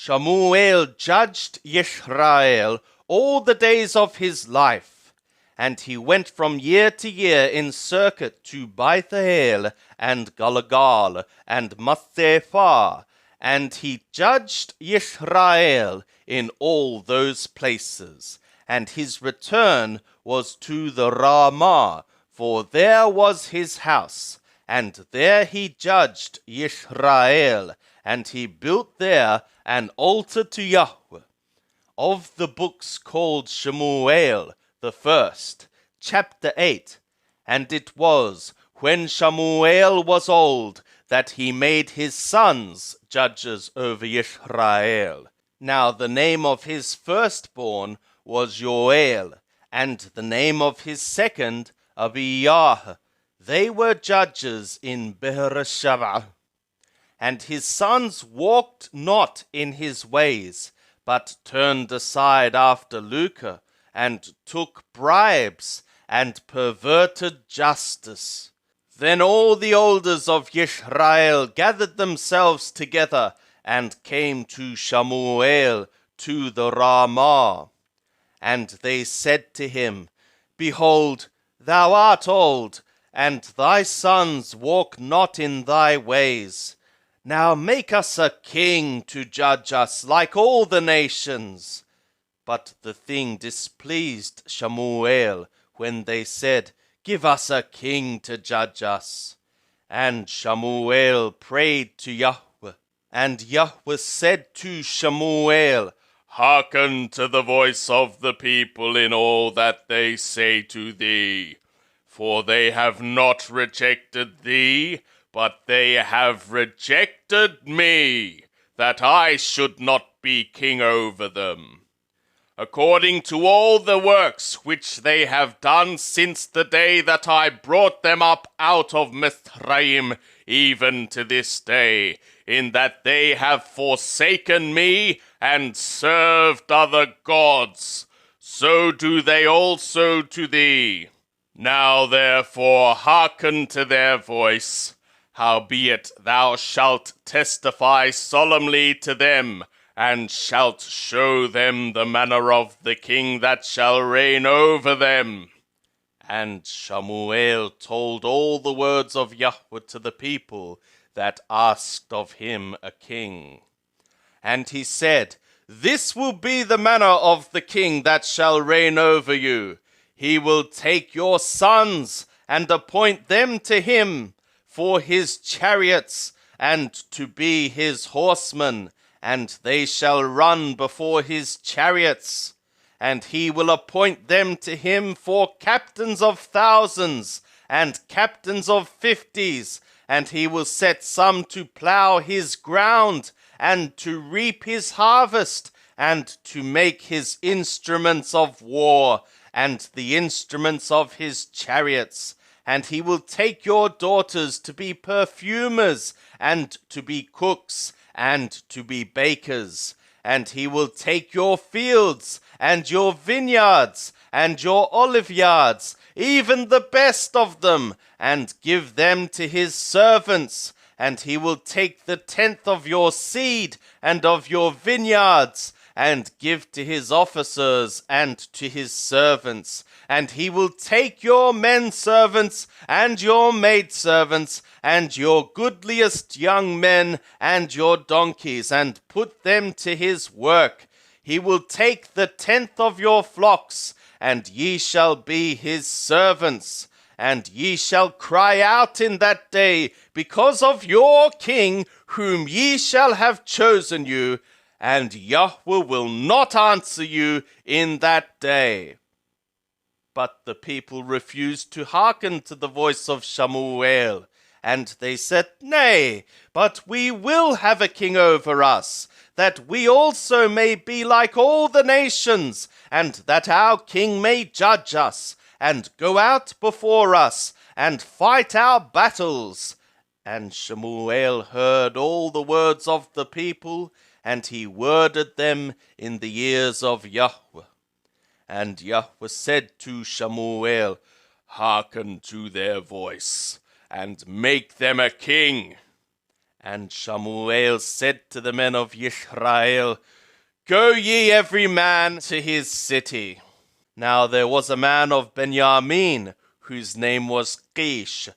Shamuel judged Yisrael all the days of his life, and he went from year to year in circuit to Bethel and Gilgal and Mathepha, and he judged Yisrael in all those places. And his return was to the Ramah, for there was his house, and there he judged Yisrael, and he built there an altar to Yahweh. Of the books called Shemuel the first, chapter 8. And it was, when Shemuel was old, that he made his sons judges over Yisrael. Now the name of his firstborn was Joel, and the name of his second Abiyah. They were judges in Beersheba. And his sons walked not in his ways, but turned aside after lucre, and took bribes, and perverted justice. Then all the elders of Yisrael gathered themselves together, and came to Shemuel to the Ramah. And they said to him, Behold, thou art old, and thy sons walk not in thy ways. Now make us a king to judge us like all the nations. But the thing displeased Shemuel when they said, Give us a king to judge us. And Shemuel prayed to Yahweh, and Yahweh said to Shemuel, Hearken to the voice of the people in all that they say to thee, for they have not rejected thee, but they have rejected me, that I should not be king over them. According to all the works which they have done since the day that I brought them up out of Mizraim, even to this day, in that they have forsaken me and served other gods, so do they also to thee. Now therefore hearken to their voice, howbeit thou shalt testify solemnly to them, and shalt show them the manner of the king that shall reign over them. And Shemuel told all the words of Yahweh to the people that asked of him a king. And he said, This will be the manner of the king that shall reign over you. He will take your sons and appoint them to him for his chariots and to be his horsemen, and they shall run before his chariots. And he will appoint them to him for captains of thousands and captains of 50s, and he will set some to plow his ground and to reap his harvest, and to make his instruments of war and the instruments of his chariots. And he will take your daughters to be perfumers, and to be cooks, and to be bakers. And he will take your fields, and your vineyards, and your oliveyards, even the best of them, and give them to his servants. And he will take the 10th of your seed, and of your vineyards, and give to his officers and to his servants. And he will take your men servants and your maid servants and your goodliest young men and your donkeys, and put them to his work. He will take the 10th of your flocks, and ye shall be his servants. And ye shall cry out in that day because of your king, whom ye shall have chosen you, and Yahweh will not answer you in that day. But the people refused to hearken to the voice of Shemuel, and they said, Nay, but we will have a king over us, that we also may be like all the nations, and that our king may judge us, and go out before us, and fight our battles. And Shemuel heard all the words of the people, and he worded them in the ears of Yahweh. And Yahweh said to Shemuel, Hearken to their voice, and make them a king. And Shamuel said to the men of Israel, Go ye every man to his city. Now there was a man of Benjamin, whose name was Kish,